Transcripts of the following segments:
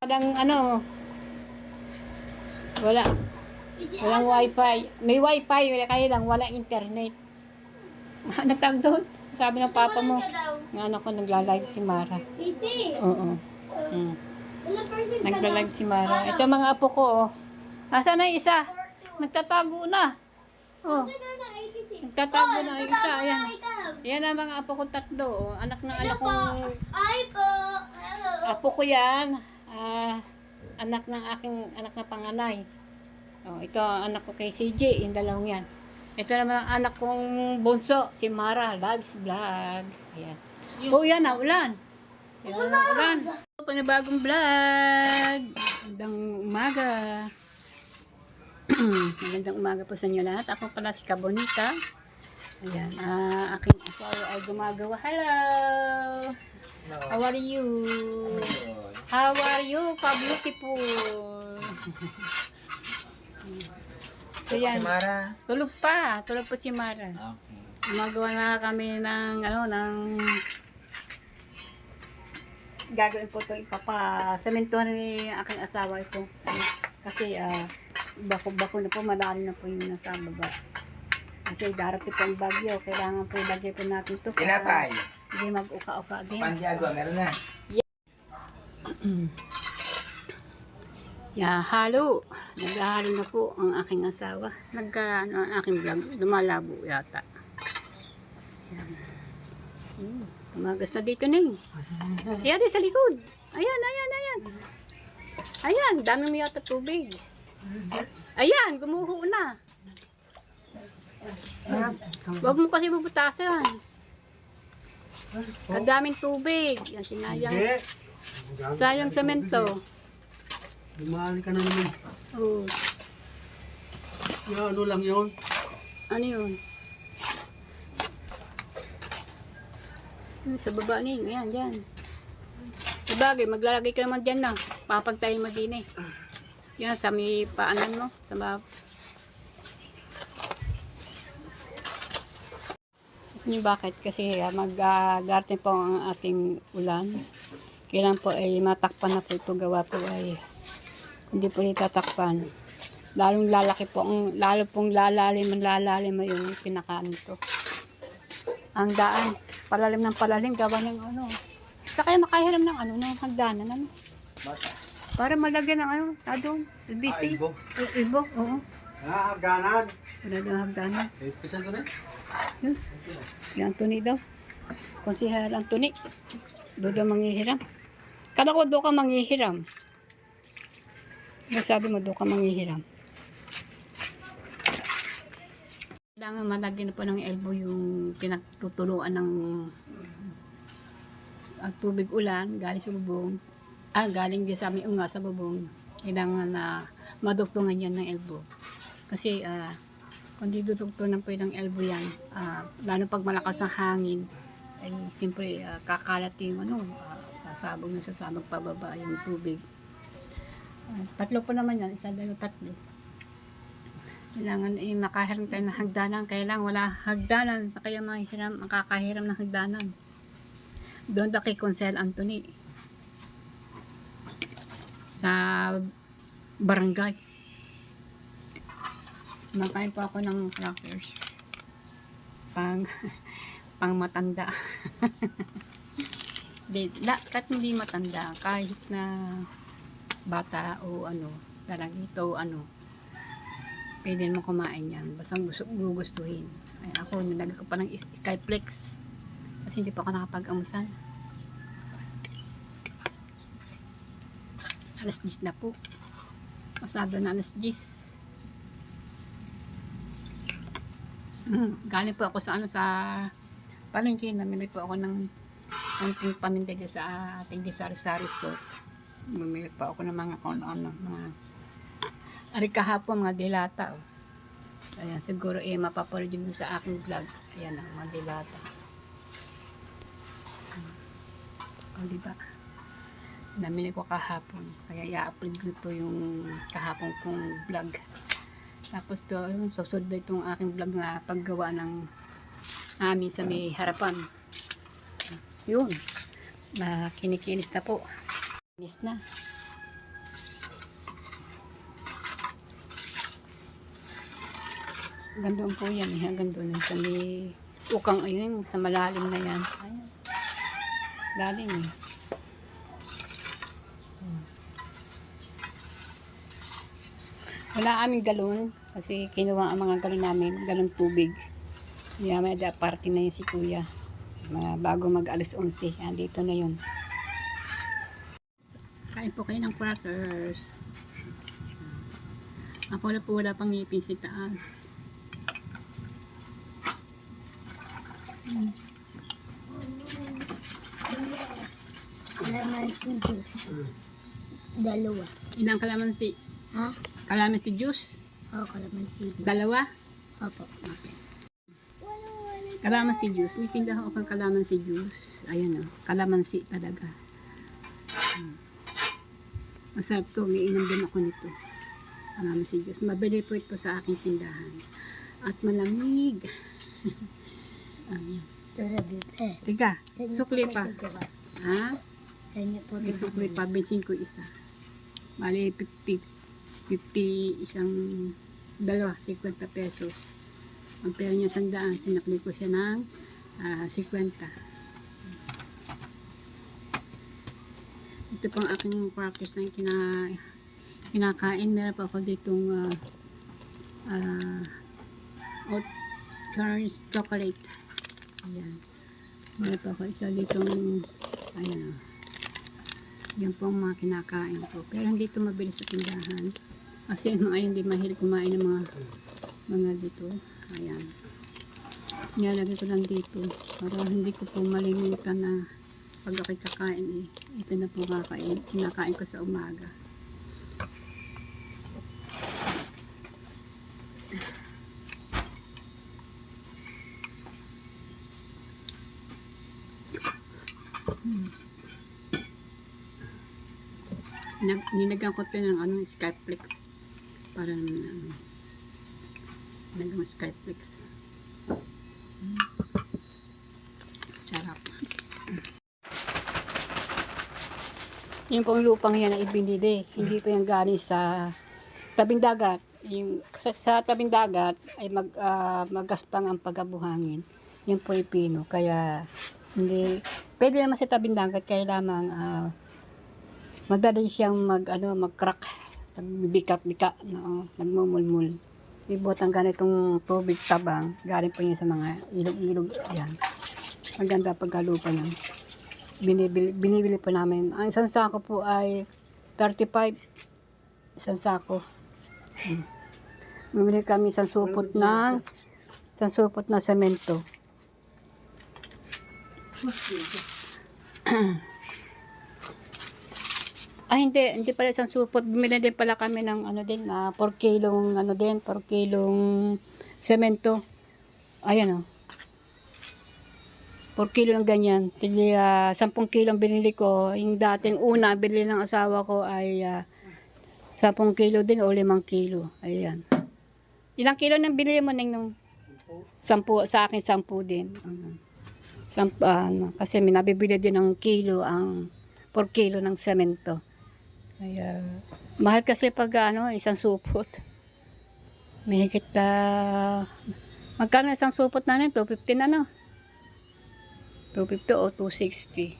Walang wala. Walang wifi. May wifi, kaya lang wala internet. Ano tawag doon? Sabi ng papa mo, ng anak ko nagla-live si Mara. Oo. Nagla-live si Mara. Ito mga apo ko, oh. Nasaan na yung isa? Nagtatago na. Oh. Nagtatago na yung isa. Ayan. Yan ang mga apo ko tatlo. Oh. Anak ng anak kong... Apo ko yan. Anak ng aking anak na panganay. Oh, ito ang anak ko kay CJ, yung dalawang yan. Ito naman ang anak kong bunso, si Mara, Loves Vlog. Ayan. Oh, yan na, ulan. Ulan. Panibagong vlog. Magandang umaga. Magandang umaga po sa inyo lahat. Ako pala si Kabonita. Ayan, aking asawa ay gumagawa. Hello! How are you? How are you, ka-beautiful? So, yan. Si Mara. Tulog pa. Tulog po si Mara. Okay. Gumagawa na kami ng gagawin po ito, ipapasementohan ni aking asawa ito. Kasi bako-bako na po, madali na po yung nasa baba. Kasi darating po ang bagyo, kailangan po ilagay po natin ito. Tinapay. Hindi mag-uka-uka din. Pandiagwa, meron na. Halo. Naghahalo na po ang aking asawa. Ang aking vlog, lumalabo yata. Yan. Tumagas na dito na eh. Ayan sa likod. Ayan. Ayan, dami mo yata tubig. Ayan, gumuho na. Huwag mo kasi bubutasan. Kadaming tubig. Yan, sinayang. Sayang semento. Dumali ka na naman. Oo. Ano lang yun? Ano yun? Sa baba na yun. Ayan, dyan. Sabagay, maglalagay ka naman dyan na. Papagtayin mo din eh. Yan, sa may paanan mo. Sa baba. Kasi nyo bakit? Kasi mag-garden po ang ating ulan. Kailan po ay matakpan na po ito. Gawa po ay hindi po itatakpan. Lalong lalaki po, lalo pong lalalim yung pinakaan nito. Ang daan, palalim ng palalim, gawa ng Sa kaya makahiram ng ng hagdanan, para malagyan ng doon, LBC. Ibo, oo. Hagdanan. Wala daw hagdanan. Pisan ko na? Yung Anthony daw. Konsehal Anthony. Doon daw manghihiram. Kala ko doon ka manghihiram. Sabi mo doon ka manghihiram. Kailangan malagyan na po ng elbow yung pinagtutuluan ng ang tubig ulan galing sa bubong. Galing din sa aming unga sa bubong. Kailangan na maduktungan yan ng elbow. Kasi kung di duduktunan po ng elbow yan, lalo pag malakas ang hangin, ay siyempre kakalat yung sasabog pababa yung tubig. Tatlo po naman yan, isa, dalawa, tatlo. Kailangan makahiram tayo ng hagdanan. Kailangan wala hagdanan, kaya makakahiram ng hagdanan. Doon na kay Consel Anthony. Sa barangay. Makain po ako ng crackers. Pang matanda. Kahit hindi matanda, kahit na bata o lalagito pwede mo kumain yan basta gugustuhin. Ay, ako nilagay ko pa ng Skyflex kasi hindi pa ako nakapag-amusan. Alas 10 na po, masado na alas 10. Galing po ako sa sa palengke, namili po ako ng konting paninda sa ating sari-sari store. Bumili pa ako ng mga mga ari kahapon, mga dilata. Ayan, siguro mapapanood din sa aking vlog. Ayan ang mga dilata. Diba? Namili ko kahapon. Kaya i-upload ko ito yung kahapon kong vlog. Tapos to, susunod na itong aking vlog na paggawa ng amin sa may harapan. Yun. Na kinikinis na po. Kinis na. Hanggang doon po yan eh. Hanggang doon sa may ukang ayun, sa malalim na yan. Ayan. Lalim eh. Wala aming galon kasi kinuha ang mga galon namin, galon tubig. Kaya may party na yun si kuya. Bago mag-alas 11, andito na yun. Kain po kayo ng crackers. Ako na po wala pang ngipin sa taas. Kalamansi juice. Dalawa. Ilang kalamansi? Ha? Kalamansi juice? Oo, kalamansi juice. Dalawa? Opo. Okay. Kalamansi juice. May tindahan ako ng kalamansi juice. Ayan o. Kalamansi talaga. Masarap to. May inom din ako nito. Kalamansi juice. Mabili po ito sa aking tindahan. At malamig. Ayan. Tiga. Sukli pa. Ha? Sa inyo po. May sukli pa. Bensin ko isa. Bali 50 isang dalawa. 50 pesos. Ang pera niya 100, sinakli ko siya ng 50. Ito pang aking crackers na kinakain. Meron pa ako ditong oat kernels chocolate. Ayan. Meron pa ako isa ditong ayan o. Yan po ang mga kinakain ko. Pero hindi ito mabili sa tindahan. Kasi ayun, hindi mahilig kumain ng mga dito. Ayan. Nilalagay ko lang dito. Para hindi ko po malimutan na pag ako'y kakain eh. Ito na po kinakain ko sa umaga. Ninagyan ko ito ng Skyflex. Parang nagawang Skyflex. Sarap. Yung pong lupang yan na ibinili, hindi po yung galing sa tabing dagat. Yung, sa tabing dagat ay magaspang ang pagabuhangin. Yung po yung pino. Kaya hindi, pwede naman sa tabing dagat, kaya lamang madali siyang mag-crack. Nagbibika-bika, nagmumulmul. Ibot ang ganitong tubig tabang, galing po niya sa mga ilog-ilog. Ayan. Maganda pagkalupa niya. Binibili po namin. Ang isang sako po ay 35. Isang sako. Bumili kami isang supot na semento. Hindi pala isang supot. Bumili din pala kami ng 4 kilong 4 kilong semento. Ayan o. 4 kilo ng ganyan. 10 kilong binili ko. Yung dating una, binili ng asawa ko ay 10 kilo din o 5 kilo. Ayan. Ilang kilo nang binili mo nung 10? Sa akin 10 din. Kasi may nabibili din ng kilo ang 4 kilo ng semento. Kaya, mahal kasi pag isang supot. May higit magkano isang supot na nito? 250 250 o 260.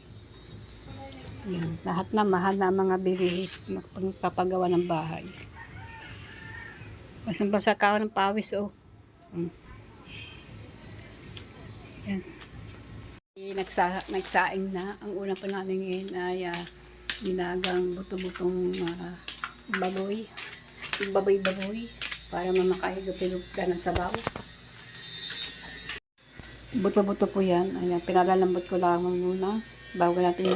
Yan. Lahat na mahal na mga bilihin pagpapagawa ng bahay. Basang-basa ka ng pawis o. Yan. Nagsaing na. Ang una pa namin ngayon ay ginagang buto-butong baboy. Yung baboy-baboy para mamakahigop-higop ka ng sabaw. Buto-buto po yan. Ayan, pinalalambot ko lamang muna bago natin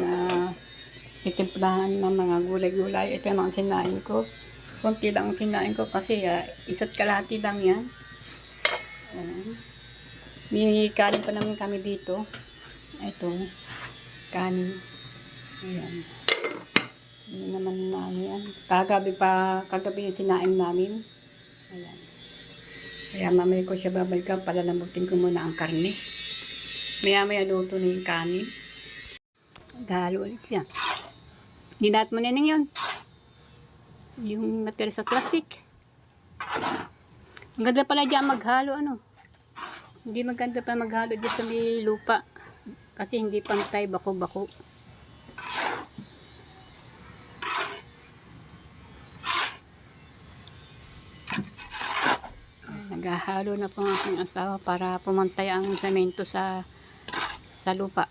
itimplahan ng mga gulay-gulay. Ito yung mga sinain ko. Kunti lang ang sinain ko kasi isa't kalahati lang yan. Ayan. May kanin pa naman kami dito. Ito, kanin. Ayan. Hindi naman yan. Kagabi yung sinain namin. Ayan. Kaya mamaya ko siya babalikan, palalambutin ko muna ang karne. Maya-maya luto na yung kanin. Dahalo ulit yan. Dinaat mo na yun. Yung natira sa plastic. Ang ganda pala dyan maghalo, ano. Hindi maganda pa maghalo dyan sa may lupa. Kasi hindi pantay, bako-bako. Naghahalo na po ang aking asawa para pumantay ang semento sa lupa.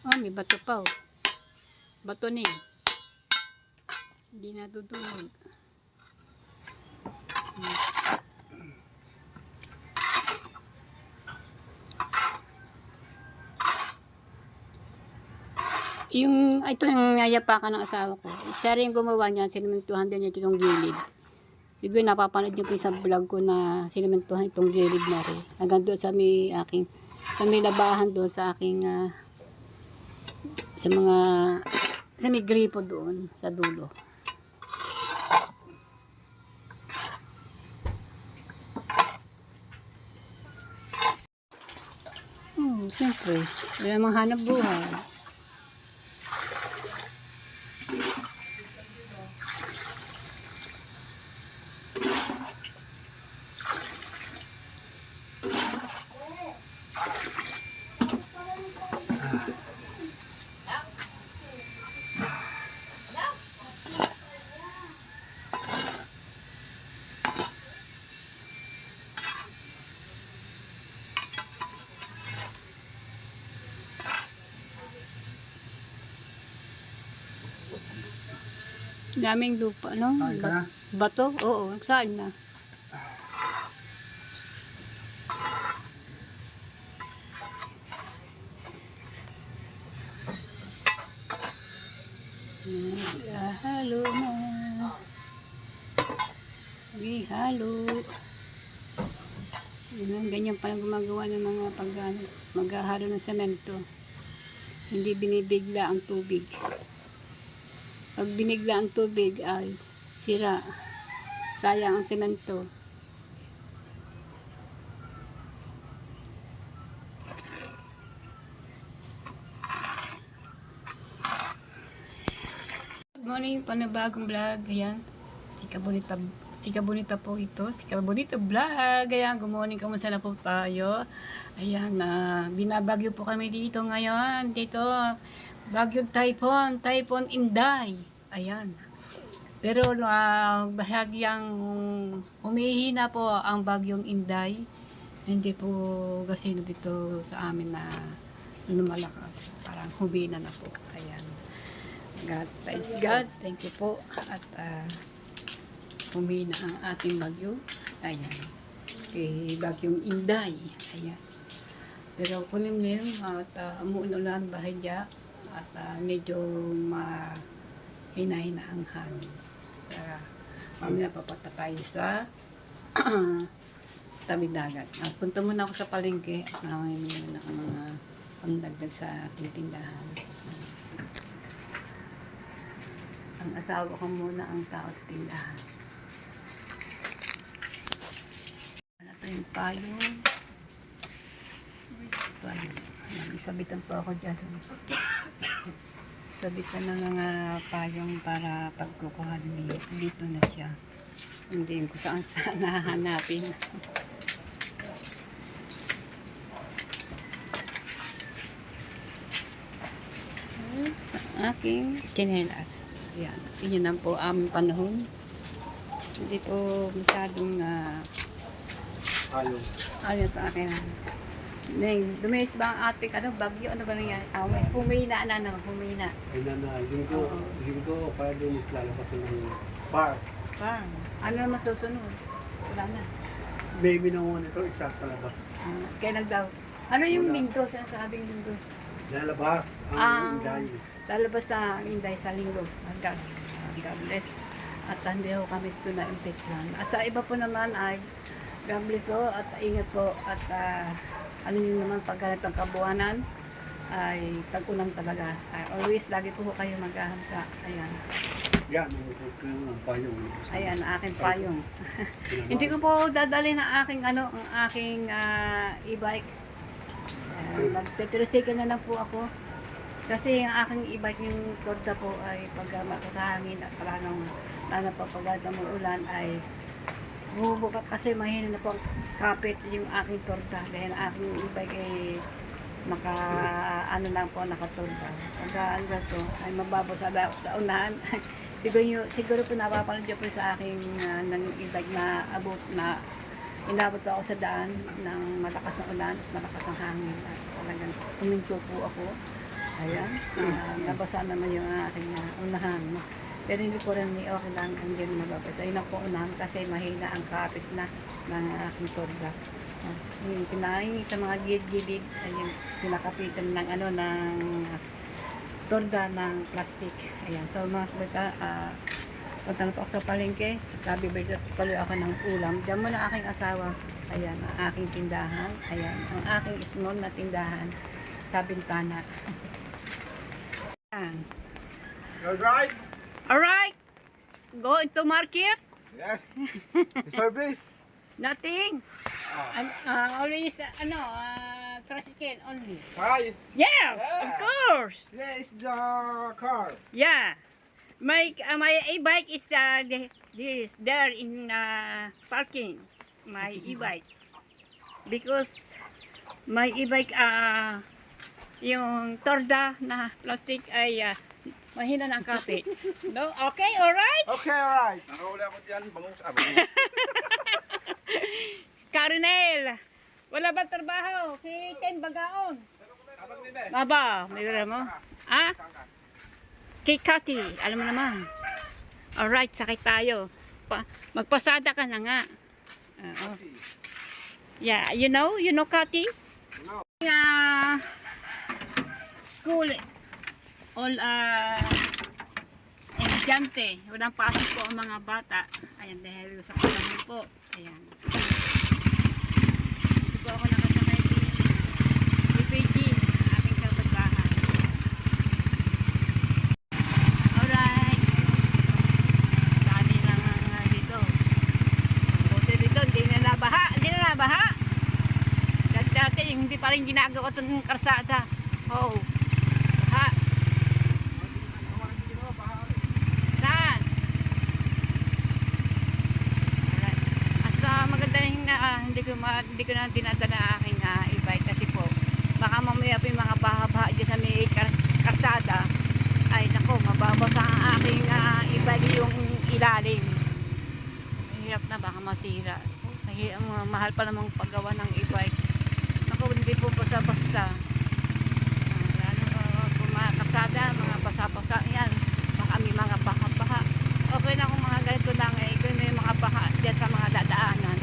Oh, may bato pa, oh. Bato ni. Hindi natutulog. Ito yung yayapakan ng asawa ko. Siya rin gumawa niya, sinimentuhan din niya itong gilid. Siguro napapanood niyo po sa vlog ko na sinimentuhan itong gilid na rin. Hanggang doon sa may labahan doon sa aking, sa may gripo doon, sa dulo. Siyempre, wala mang hanap buhay. Daming lupa, no? Saan ka na? Bato? Oo, saan na? Halo na. Halo. Ganyan palang gumagawa ng mga maghahalo ng semento. Hindi binibigla ang tubig. Pag binigla ang tubig ay sira. Sayang ang semento. Good morning, panibagong vlog. Ayan. Si Kabonita po ito. Si Kabonita vlog. Ayan, good morning. Kamusta na po tayo? Ayan, binabagyo po kami dito ngayon. Dito, Bagyong Typhoon Inday. Ayan. Pero bahagyang humihina po ang Bagyong Inday. Hindi po kasi dito sa amin na lumalakas. Parang humina na po. Ayan. God, praise God. Thank you po. At humina ang ating bagyo. Ayan. Kay Bagyong Inday. Ayan. Pero kulimlim at umuulan bahagya. At medyo mahina-hina ang hangin. Kaya mamaya papunta tayo sa tabi dagat. Punta muna ako sa palengke at namamili muna ang mga pangdagdag sa ating tindahan. Ang asawa ko muna ang tao sa tindahan. Ano ito yung payong? Where's payong? Isabitan po ako dyan. Sabitan ng mga payong para pagkukuhan dito na siya. Hindi ko saan nahanapin. Sa aking chinelas. Ayan. Yun lang po aming panahon. Hindi po masyadong ayos sa akin. Dumis ba ang ating bagyo? Ano ba nangyari? Humina na. Ay na, linggo, para doon is lalabas ng park. Farm. Ano naman susunod? Wala na. Baby na muna ito, isa sa labas. Kailan daw? Ano yung linggo? Sinasabing linggo? Lalabas ang Inday. Lalabas sa Inday sa linggo. God bless. At hindi ho kami ito na-impetran. At sa iba po naman ay God bless po at ingat po at ano nyo naman pag ganitong kabuanan ay tag-ulang talaga. Always lagi po kayo mag-ahanta. Ayan. Yan, ang payong. Ayan, aking payong. Hindi ko po dadalhin ang aking e-bike. Magte-tricycle na lang po ako. Kasi yung aking e-bike, yung korda po ay pag sa hangin at parang pag ulan ay Bubuka kasi mahina na po ang kapit yung aking torta. Dahil ang aking e-bike ay ano lang po, nakatorta. Pagka ano ba to, ay mababaw sa unahan. siguro po napapanood niyo po sa aking ng e-bike na abot na inabot po ako sa daan ng malakas na ulan, malakas ang hangin. At talagang huminto po ako. Ayan, nabasa naman yung aking unahan. Pero hindi po rin okay lang, hindi rin mababasa. Ayun ang po unahan kasi mahina ang kapit na ng aking torda. Yung kinain sa mga gilid-gilid, ayun, pinakapitan ng torda ng plastic. Ayan, so mga salita, punta na po ako sa palengke. Bibili tuloy ako ng ulam. Diyan muna aking asawa. Ayan, ang aking tindahan. Ayan, ang aking small na tindahan sa bintana. Ayan. Alright? Alright, going to market? Yes. Service? Nothing. Always, tricycle only. Hi. Yeah, Yeah. of course. There is the car. Yeah. My e-bike is there in parking. My e-bike. Because my e-bike yung torda na plastic ay mahina ng kapit. No? Okay, alright? Okay, alright. Nakahuli ako dyan. Bangus. Karinel, wala ba trabaho? Kitin bagaon. Baba, may wala mo? Ah? Kay Kati, alam mo naman. Alright, sakit tayo. Magpasada ka na nga. Yeah, you know Kati? No. School, all estudyante. Walang pasok po ang mga bata. Ayan, dahil sa kalamang po. Ayan. Dito po ako nakasakay din. PPG, aking kapitbahay. Alright. Dami lang dito. Buti dito, hindi na nabaha. Dati, hindi pa rin ginagawa itong karsada. Oh. Baha. Saan? Alright. At maganda yung hindi ko na dinadala aking e-bike kasi po baka mamaya po yung mga baha-baha dyan sa may karsada ay nako, mababasa ang aking e-bike yung ilalim. Mahirap na, baka masira. Mahal pa namang paggawa ng e-bike. Nako, hindi po basta-basta. Mga karsada, mga basa-basa yan. Baka may mga baha-baha. Okay na kung mga ganito lang kung may mga baha dyan sa mga dadaanan.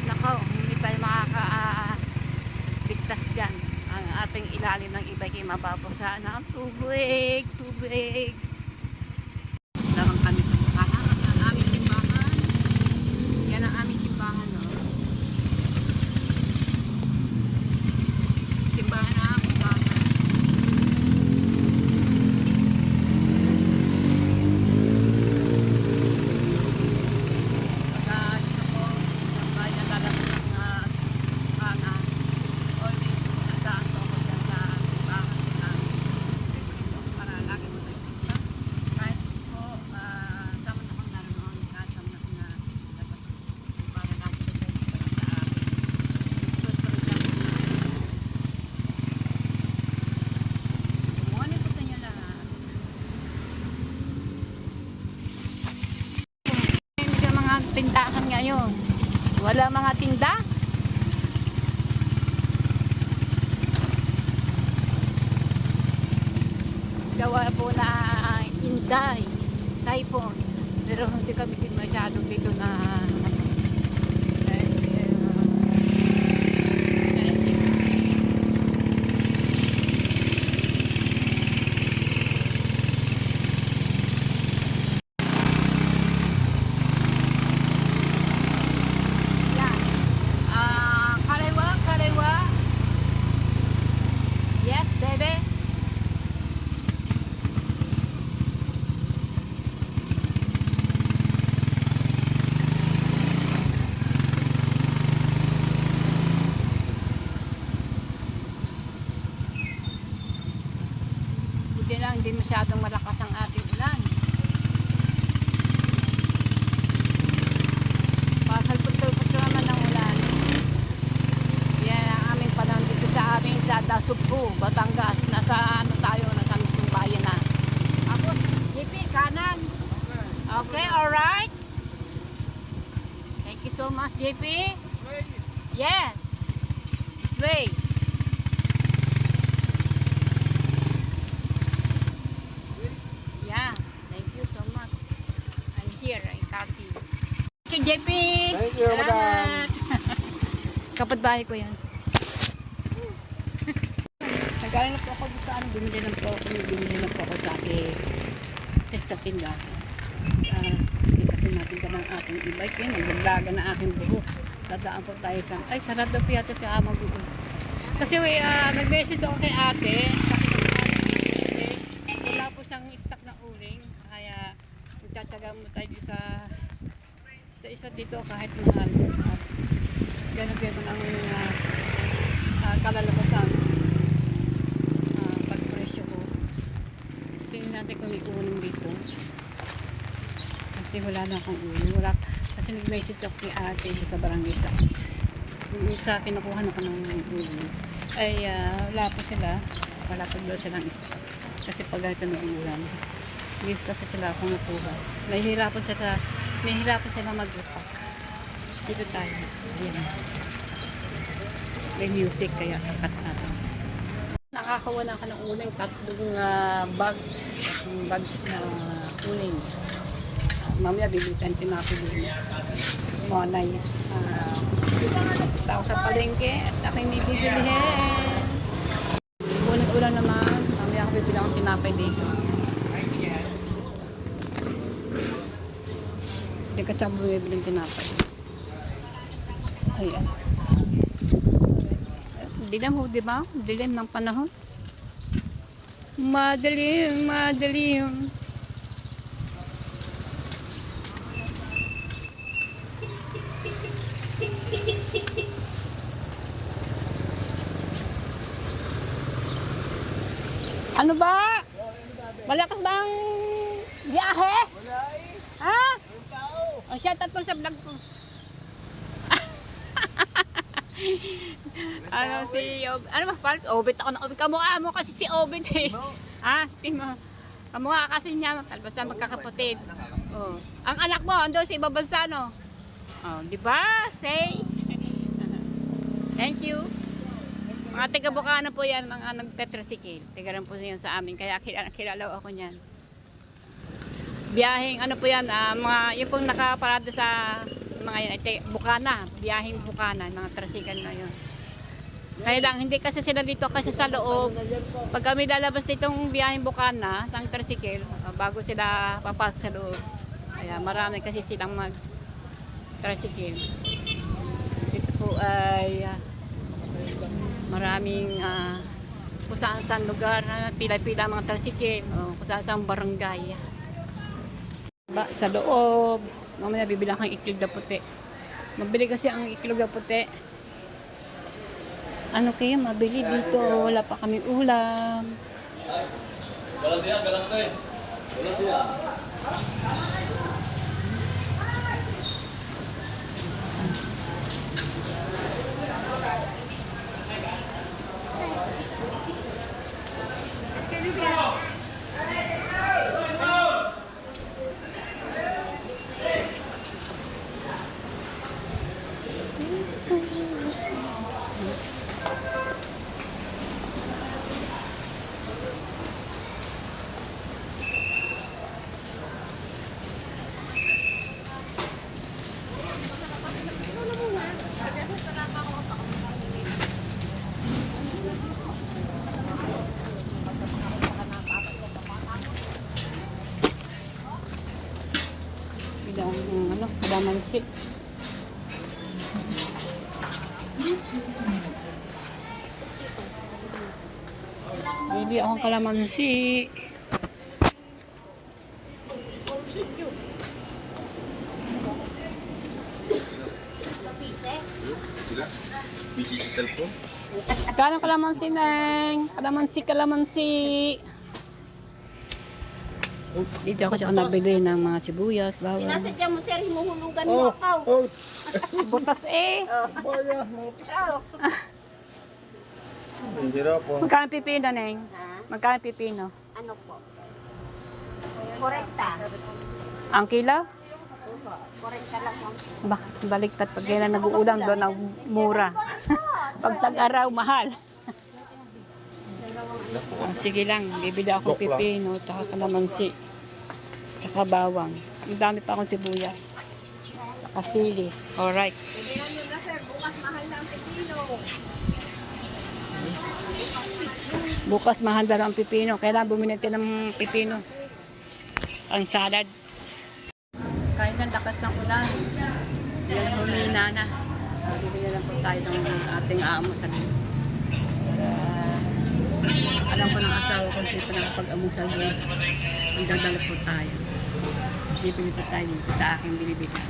Nako, hindi tayo makakabigtas dyan. Ang ating ilalim ng e-bike ay mababasa na tubig. Lamang kami sa simbahan. Ang aming simbahan. Yan ang aming simbahan, no? Simbahan na ang simbahan. Tindahan ngayon. Wala mga tinda. Gawa po na Inday, Typhoon. Pero hindi kami din masyadong dito na hindi masyadong malakas ang ating ulan. Pasal po ito Subo, Batangas. Nasa ano tayo, nasa mismong bayan na. Tapos, JP, kanan. Okay, alright. Thank you so much, JP. Yes. This way. Yeah, thank you so much. I'm here, I'm happy. Thank you, JP. Thank you, madam. Kapatbahay ko yan. Nagaling na po ako dito, bumili na po ako sa aking sa tindahan. Hindi kasi natin ka ng aking e-bike yun, naglaga na aking buhok. Dadaan po tayo sa, ay sarado po yata si Amang buhok. Kasi nag-message ako kay ate, wala po siyang stock na uling, kaya magtataga mo tayo sa isa dito kahit mahal. Ganun ang kalalabasan. Pagpresyo ko. Tingnan natin kung may uling dito. Kasi wala na akong uling. Kasi nag-message ako kay ate sa barangay Sakis. Sa akin nakuha na ko ng uling. Ay wala po sila. Wala po daw silang stock. Kasi pag ganito nag-ulan. Hindi kasi sila akong nakuha. Nahihirapan sila mag-upak. Dito tayo. Ayan. May music kaya kakat natin. Nakakawa na ka ng uling. Tatlong bags na uling. Mamaya bibitan tinapin yun. Monay. Tao sa palengke at aking bibilihin. Unang ulan naman. Mamaya ako bibilang ang tinapay dito. Hindi ka tsang bumibiling tinapay. Ayan. Dilim ho, di ba? Dilim ng panahon. Madilim, madilim. Ano ba? Malakas bang biyahe? Ha? O siya tatol sa vlog ko. Ano si ano ba pals? Obit ako na obit. Kamukha mo kasi si Obit eh. Si mo. Kamukha kasi niya talbasa magkakapatid. Oh. Ang anak mo ando sa ibang bansa no. Oh, di ba? Say. Thank you. Mga taga Bukana po yan, mga nagtetrasikil. Tigaran po yan sa amin, kaya kilala ako niyan. Biyaheng ano po yan, mga yung pong nakaparada sa mga yan, Bukana, biyaheng Bukana, mga trasikal na yun. Kaya lang, hindi kasi sila dito kasi sa loob. Pag kami lalabas ditong biyaheng Bukana, ng trasikil, bago sila papasok sa loob. Kaya marami kasi silang mag-trasikil. Dito po ay maraming kung saan lugar, pila-pila mga trasikil, kung saan barangay. Sa loob, mamaya bibilang kang iklog na puti. Mabili kasi ang iklog na puti. Ano kaya mabili dito? Wala pa kaming ulam. Walang diyan, walang diyan. Walang diyan. Kalamansi. Bili akong kalamansi. Kano kalamansi, Neng? Kalamansi. Dito ako siya nabili ng mga sibuyas, bawang. Sinasadya mo, sir, himuhulugan mo ako. Butas eh. Hindi raw po. Magkano pipino, Neng? Ha? Magkano pipino? Ano po? 40. Ang kilo? 40 lang lang. Bakit baliktad pag yan ang nag-uulam doon ang mura. Pag tag-araw, mahal. Sige lang, bibili akong pipino, tsaka kalamansi, tsaka bawang. Ang dami pa akong sibuyas. Tsaka sili. Alright. Bilihan nyo na sir, bukas mahal na ang pipino. Bukas mahal daw ang pipino. Kailangan bumili natin ng pipino. Ang salad. Kahit ng lakas ng ulan, yan humina na. Bibili lang po tayo ng ating amo sa dito. Alam ko ng asawa ko dito nakapag-amusal doon. Ang dadala po tayo. Bibili po tayo dito sa aking binibili.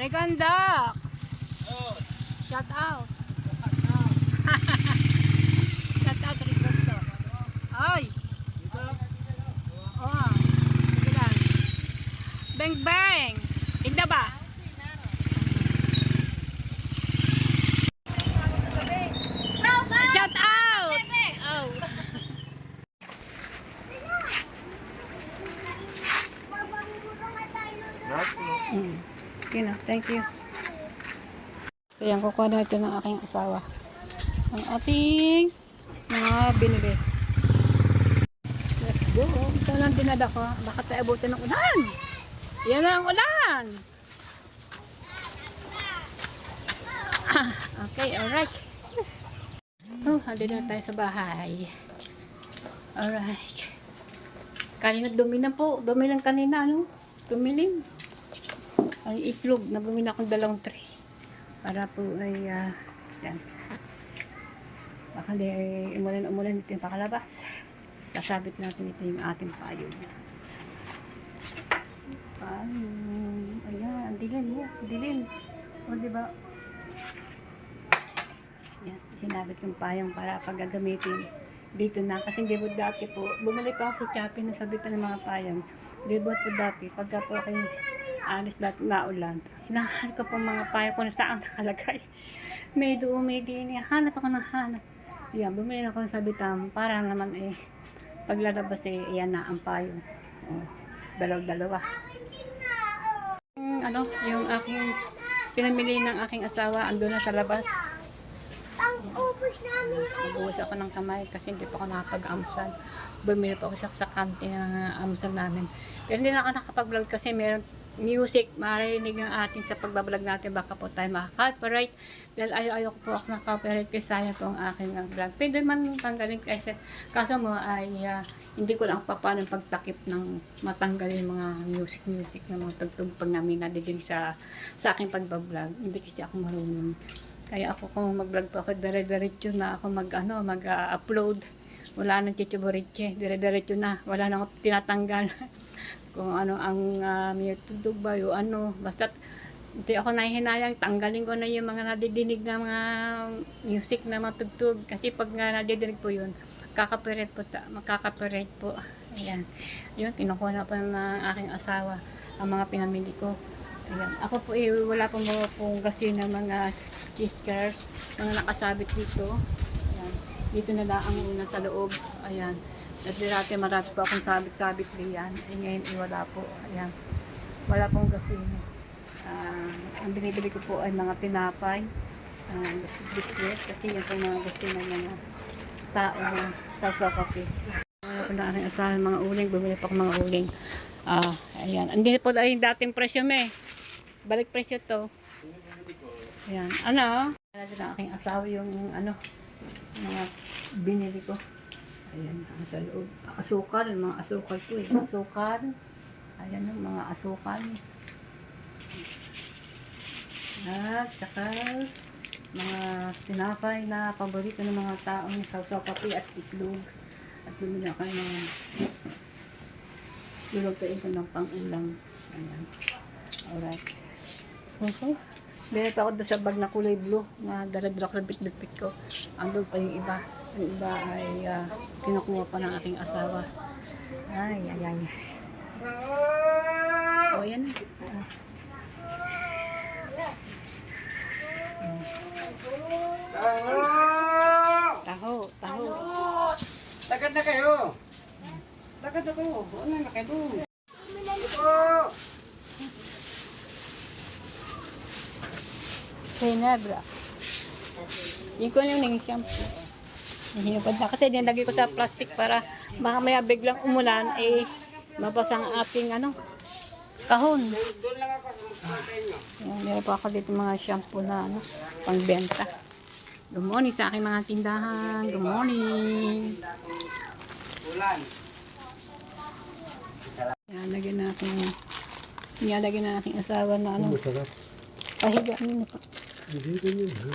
Regan Ducks! Shout out! Shout out Regan Ducks! Ay! Oo! Sige lang! Bang bang! Igda ba? Shout out! Oh! Okay na, thank you. So yan, kukuha natin ng aking asawa. Ang ating mga binili. Let's go. Ito lang dinada ko. Baka tayo abutin ng ulan. Yan na ang ulan. Okay, alright. Oh, andito na tayo sa bahay. Alright. Kanina dumi na po. Dumi lang kanina, no? Dumilim. Ang itlog, nabumili akong 2 tray. Para po ay, yan. Baka di umulan dito yung pakalabas. Sasabit natin ito yung ating payong. Payong. Ayan, dilim mo. Dilim. O, diba? Yan, sinabit yung payong para pag gagamitin dito na. Kasi hindi po dati po, bumalik ako sa Shopee na sabitan ng mga payong. Hindi po dati, pagka po kayo alis dati na ulan, hinahanap ko po mga payong kung saan nakalagay. May doon, may din, hanap ako ng hanap. Yan, bumili ako ng sabitan para naman paglalabas yan na ang payong. Oh, dalaw-dalawa. Yung aking pinamili ng aking asawa, ando na sa labas. Nabuhos ako ng kamay kasi hindi pa ako nakapag-amsal. Bumili pa ako sa kantin ng amsal namin. Pero hindi na ako nakapag-vlog kasi meron music, maririnig ng atin sa pagbablog natin, baka po tayo maka-copyright. Dahil ayaw po ako maka-copyright kasi sayang po ang aking vlog. Pwede man tanggalin kasi kaso mo ay hindi ko lang pa paano pagtakip ng matanggalin mga music ng mga tugtog pag namin nadidinig sa aking pagbablog. Hindi kasi ako marunong. Kaya ako kung mag-vlog po ako, dire-diretso na ako mag-upload. Wala nang chichiboritche, dire-diretso na. Wala nang tinatanggal. Kung ano ang may tugtog ba yung basta hindi ako nahihinayang, tanggalin ko na yung mga nadidinig na mga music na mga tugtog. Kasi pag nga nadidinig po yun, makaka-copyright po. Ayan. Yun, kinukuha na po ng aking asawa ang mga pinamili ko. Ayan. Ako po wala pong mga pong kasi ng mga cheese cars, mga nakasabit dito. Ayan. Dito na lang ang una sa loob. Ayan. At dati marami po akong sabit-sabit diyan. Ngayon wala po. Ayan. Wala pong kasi. Ang binibili ko po ay mga tinapay. Biscuit. Kasi yun po mga gusto ng mga tao sa Sokapi. Wala po na aking asahan mga uling. Bumili po ako mga uling. Ayan. Hindi po ay dating presyo balik presyo to. Ayan. Ano ng aking asawa yung mga binili ko. Ayan, sa loob. Asukal, mga asukal po Asukal. Ayan ang mga asukal. At saka mga tinapay na paborito ng mga taong sausaw-kape at itlog. At bumili ako ng mga lulutuin ko ng pang-ulam. Ayan. Alright. Okay. Meron pa ako doon sa bag na kulay blue na dala-dala ko sa bit-bit ko. Andun pa yung iba. Yung iba ay kinukuha pa ng aking asawa. Ay. O, yan. Taho. Lakad na kayo. Lakad na kayo. Ano na kayo? Sinabra. Yung ko yung naging shampoo. Hinubad na kasi nilagay ko sa plastic para baka maya biglang umulan mabasa ang ating kahon. Doon lang ako sa inyo. Yan, meron pa ako dito mga shampoo na pangbenta. Good morning sa aking mga tindahan. Good morning. Ulan. Yan, lagyan na aking asawa na Masarap. pahiga nyo pa. Hindi ko yun, ha?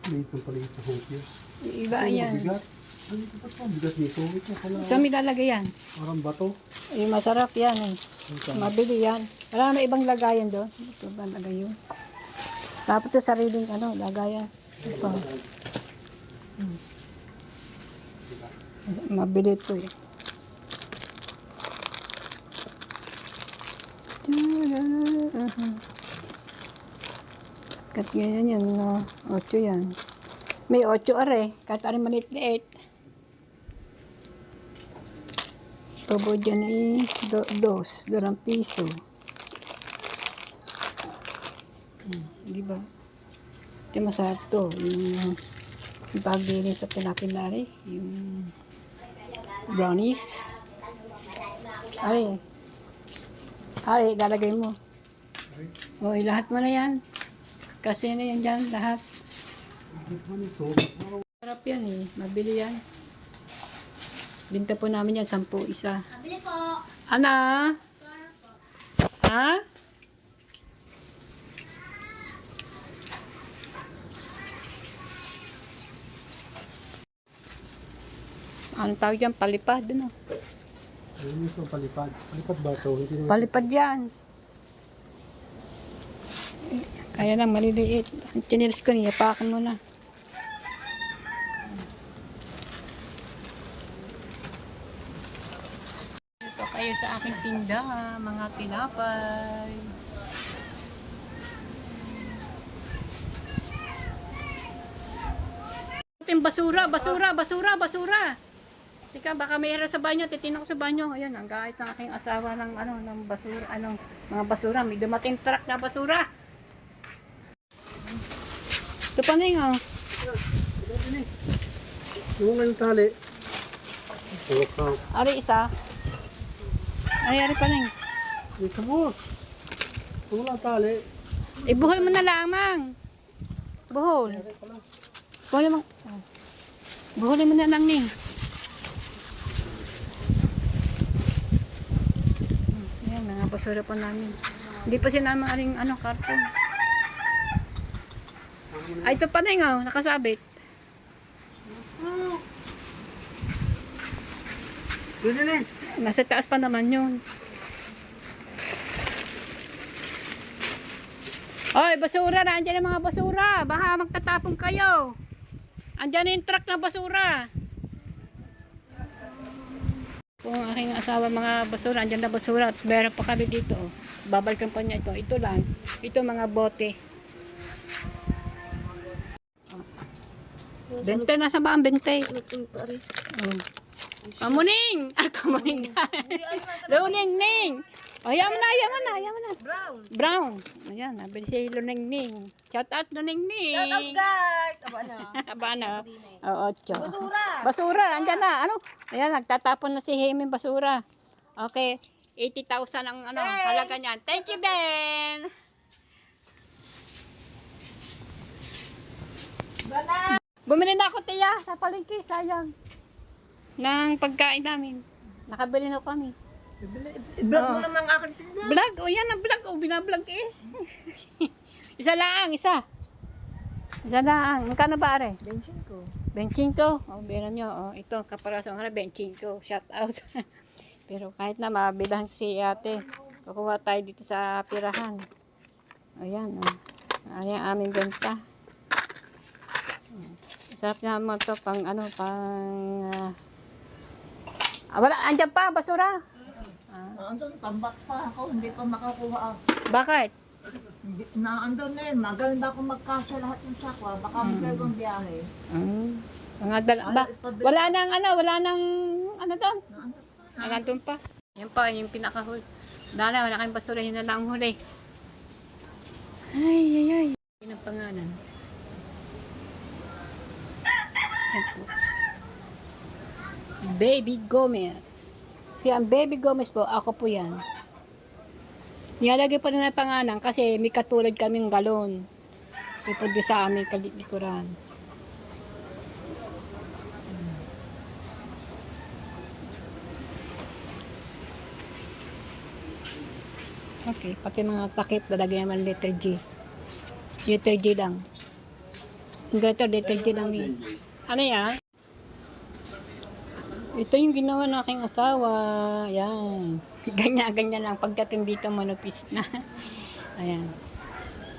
Liit ng paligid sa hopya. Iba yan. Bigat. Ano ito pa? Bigat nito. Ito pala. Saan may lalagay yan? Parang bato. Masarap yan Mabili yan. Wala na ibang lagayan doon. Ito ba lagay yun? Dapat ito sariling lagayan. Ito. Mabili ito Kat ganyan yan. 8 yan. May 8 are. Kahit are maliit-liit. Tubo dyan $2 piso. Diba? Ito masarap to. Yung pagdili sa pinapinari. Yung brownies. Ay, lalagay mo. Lahat mo na yan. Kasi na yan dyan, lahat. Ano ito? Sarap yan mabili yan. Binta po namin yan, 10 isa. Mabili po. Ana? Ha? Anong tawag dyan? Palipad, ano? Ayun ito, palipad. Palipad ba ito? Hindi naman. Palipad yan. Kaya lang, maliliit. Ang chinilis ko niya, pakan mo na. Ito kayo sa aking tinda, mga tinapay. Yung basura, basura, basura, basura. Tika, baka mayroon sa banyo, titingnan ko sa banyo. Ayan, ang guys ng aking asawa ng ano, ng basura, anong mga basura, may dumating truck na basura. Ito pa na yun, oh. Yung nga yung tali. Okay. Ari isa. Ari pa na yun. Ito mo. Yung nga tali. Ibuhol mo na lamang. Buhol. Buhol mo. Oh. Buhulin mo na lang ning. Ayan, mga basura pa namin. Hindi pa sinama aring ano, karton. Ay, ito pa na yun, oh, nakasabit. Doon na eh. Nasa taas pa naman yun. Oy, basura! Nandiyan ang mga basura! Baka magtatapon kayo! Andiyan yung truck na basura! Kung aking asawa mga basura, andiyan na basura at meron pa kami dito. Babalikan pa niya ito. Ito lang. Ito mga bote. Bente, nasa ba ang bente? Oh. Kamuning! Ah, kamuning! Luning Ning! Oh, yaman na, yaman na, yaman na. Brown. Brown. Ayan, nabili si Luning Ning. Shout out Luning Ning. Shout out guys! Aba na. Aba na. Oo, tiyo. Basura! Basura, andyan na. Ano? Ayan, nagtatapon na si Hemi basura. Okay, 80,000 ang ano, halaga niyan. Thank you, Ben! Bumili na ako, tiya, sa palengke, sayang. Ng pagkain namin. Nakabili na kami. I-vlog mo naman ang aking tinda. Vlog, o yan ang vlog, o binablog eh. Isa lang, isa. Isa lang. Magkano ba, are? Benching ko. Benching ko. O, bira nyo. O, ito, kaparasong hara, benching ko. Shout out. Pero kahit na mabilang si ate, kukuha tayo dito sa pirahan. Ayan, o. Ayan ang aming benta. Sarap naman to pang ano, pang... wala, andyan pa, basura. Andun, tambak pa ako. Hindi pa makakuha. Bakit? Andun na yun. Magaling ba akong magkasya lahat yung sakwa? Baka magkaroon biyahe. Mga wala nang ano, wala nang ano doon. Nandun pa. Yan pa, yung pinakahul. Wala kayong basura, yun na lang ang huli. Ay. Yun ang pangalan. Yan po. Baby Gomez. Kasi ang Baby Gomez po, ako po yan. Nilalagay po na ng pangalan kasi may katulad kaming galon. Ipod sa aming kalikuran. Okay, pati mga takip, lalagyan naman letter G. Letter G lang. Ang ganito, letter G lang yun. Ano yan? Ito yung ginawa ng aking asawa. Ayan. Ganyan lang. Pagdating dito, manupis na. Ayan.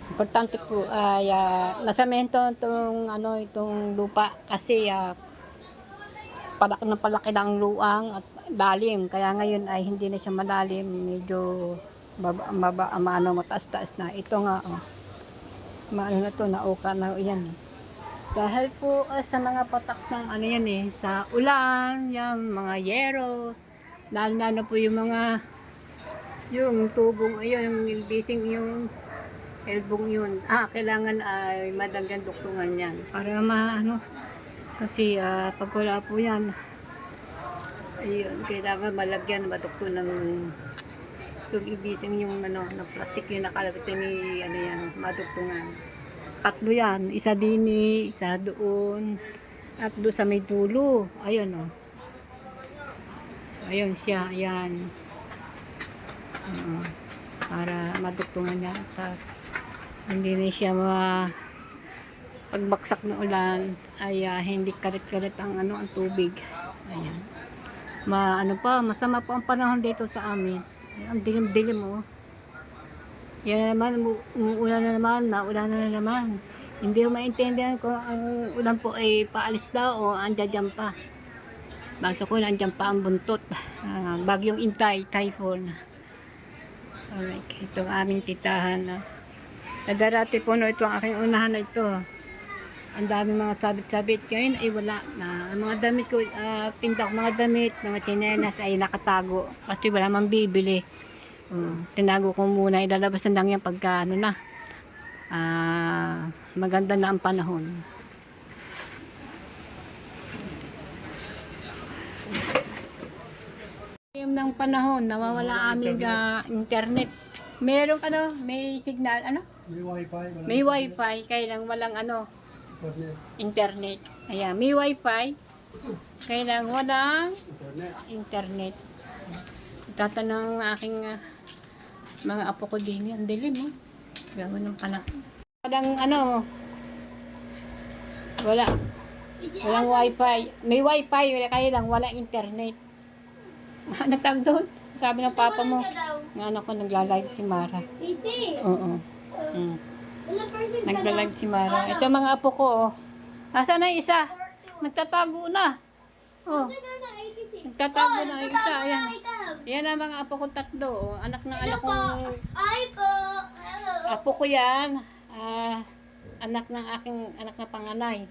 Importante po ay nasamento itong lupa kasi palaki ng luang at lalim. Kaya ngayon ay hindi na siya malalim. Medyo mataas-taas na. Ito nga, maano na to, nauka na yan. Dahil po sa mga patak ng ano yan sa ulan, yung mga yero, lalo po yung mga, yung tubong, yung ilbising, yung elbong yun. Kailangan ay madagyan duktungan yan. Para kasi pag wala po yan, ayun, kailangan malagyan, madukto ng ilbising yung ng plastic yung nakalagay ni yan, maduktungan. Tatlo yan. Isa din isa doon. At doon sa may dulo. Ayun o. Ayun siya. Ayan. Para maduktungan niya. At hindi na siya pagbaksak ng ulan ay hindi karit-karit ang tubig. Ayan. Ano pa, masama po ang panahon dito sa amin. Ang dilim-dilim mo. Yan na naman, umuulan na naman, naulan na naman. Hindi ko maintindihan kung ang ulan po ay paalis daw o andyan pa. Basta ko andyan pa ang buntot. Bagyong Intay, typhoon. Alright, ito ang aming titahan. Nadarati po no, ito ang aking unahan na ito. Ang dami mga sabit-sabit. Ngayon ay wala na. Ang mga damit ko, tinda ko mga damit, mga tsinelas ay nakatago. Kasi wala man bibili. Tinago ko muna. Ilalabas na lang yan pagka ano na. Maganda na ang panahon. Yung ng panahon, nawawala aming internet. Merong may signal, May wifi. May wifi, kaya lang walang internet. Ayan, may wifi, kaya lang walang internet. Tatanong ng aking mga apo ko din, ang dilim mo. Gawin ng panahon. Walang walang wifi. May wifi, kaya lang walang internet. Ano tawag doon? Sabi ng papa mo, ng anak ko nagla-live si Mara. Oo. Nagla-live si Mara. Ito mga apo ko, oh. Nasaan na yung isa? Nagtatago na. Oh. Nagtatago na yung isa. Ayan. Yan ang mga apo ko tatlo. Oh. Anak kong... Apo ko yan. Anak na panganay.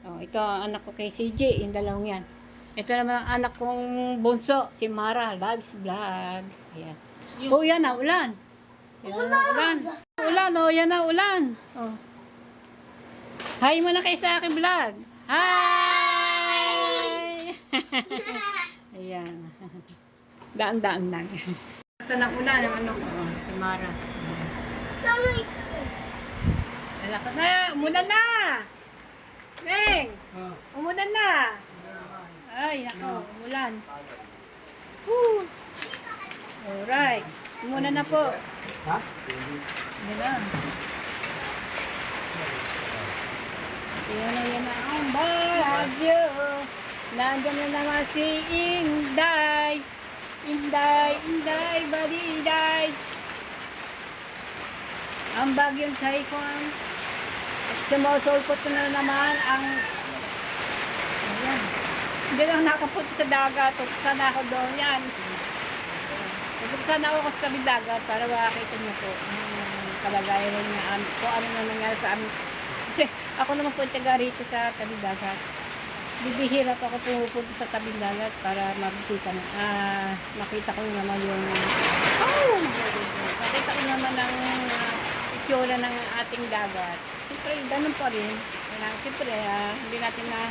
Oh, ito ang anak ko kay CJ. Yung dalawang yan. Ito naman ang anak kong bunso, si Mara, Loves Vlog. Ayan. Oh, yan na, ulan. Ulan. Ulan, oh, yan na, ulan. Oh. Hi mo na kayo sa aking vlog. Hi! Ayan. Daan-daan lang. Ito na ulan, yung ano ko, si Mara. Lalakad na, umulan na! Neng! Umulan na! Ay, nako, umulan. Woo! Alright. Muna na po. Ha? Yan na. Yan na ang bagyo. Nandiyan na naman si Inday. Inday, baliday. Ang bagyong typhoon. At sumusulpot na naman ang... Ayan. Hindi lang nakapunta sa dagat. Sana ako doon yan. Sana ako sa tabi dagat para makakita niyo po ang kalagayan niya. Kung ano na nangyari sa amin. Kasi ako naman po taga rito sa tabi dagat. Bibihirap ako pumupunta sa tabi dagat para mabisita na. Makita ko naman yung... Makita ko naman ang itsura ng ating dagat. Siyempre, ganun pa rin. Siyempre, hindi natin na...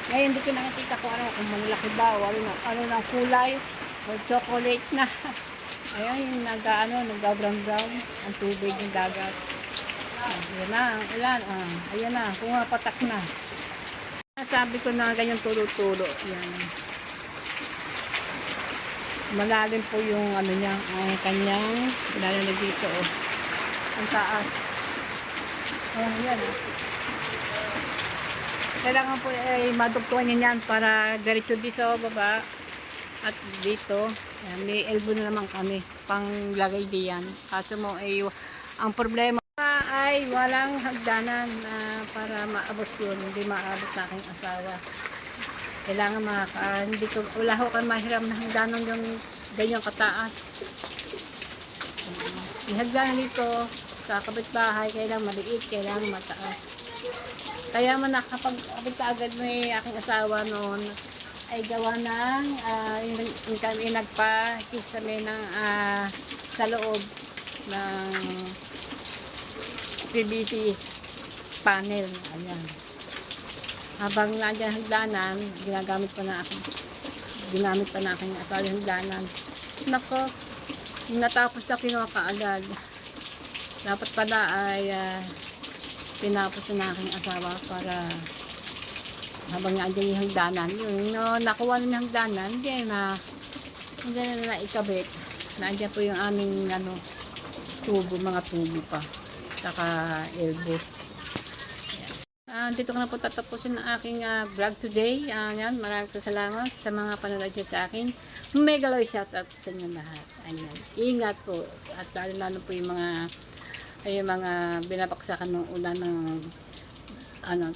Ngayon, hindi ko nakikita kung kung malaki ba o ano ng kulay o chocolate na. Ayun, yung nag-brown ang tubig ng dagat. Ayan na, ang ulan. Ayan na, pumapatak na. Sabi ko na ganyan tulo-tulo. Yan. Malalim po yung niya, ang kanyang nilalagay dito. Oh. Ang taas. Yan. Kailangan po ay madugtuan niyan para diretso dito sa baba at dito. Ayan, may elbow na naman kami panglagay diyan. Kaso mo ay ang problema ay walang hagdanan para maabot yun. Hindi maabot sa aking asawa. Kailangan wala ko kayo mahiram na hagdanan yung ganyang kataas. Yung hagdanan dito sa kapitbahay kailangan maliit, kailangan mataas. Kaya man nakapag-abot agad may aking asawa noon ay gawa ng yung kami nagpa-kisame ng sa loob ng PVC panel. Ayan. Habang nandiyan hagdanan, ginamit pa na aking asawa yung hagdanan. Nako, natapos na kinuha kaagad. Dapat pala ay pinapos na aking asawa para habang nandiyan yung hagdanan. Yung nakuha na yung hagdanan, hindi na naikabit. Nandiyan po yung aming tubo, mga tubo pa. Saka elbow. dito ko na po tatapusin ang aking vlog today. Yan, maraming po salamat sa mga panonood niyo sa akin. Mega loy shoutout sa inyo lahat. Ayan, ingat po. At lalo po yung mga binabaksakan ng ulan ng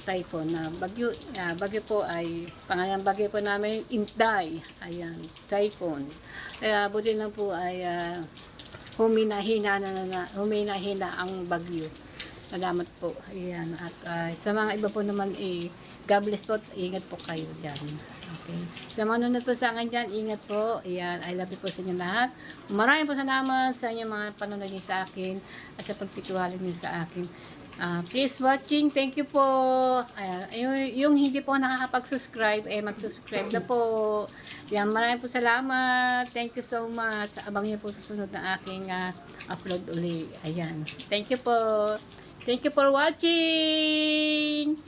typhoon na bagyo. Bagyo po ay, pangalan bagyo po namin, Inday. Ayan, typhoon. Kaya buti lang po ay humina-hina ang bagyo. Salamat po. Ayan. At sa mga iba po naman, God bless po. Ingat po kayo dyan. Okay. Sa mga nanonood po sa akin dyan, ingat po. Ayan. I love you po sa inyo lahat. Maraming po salamat sa inyo mga panonood niyo sa akin at sa pagtitiwala niyo sa akin. Please watching. Thank you po. Yung hindi po nakakapag-subscribe, mag-subscribe na po. Yan, maraming po salamat. Thank you so much. Abang niyo po susunod na aking upload uli. Ayan. Thank you po. Thank you for watching.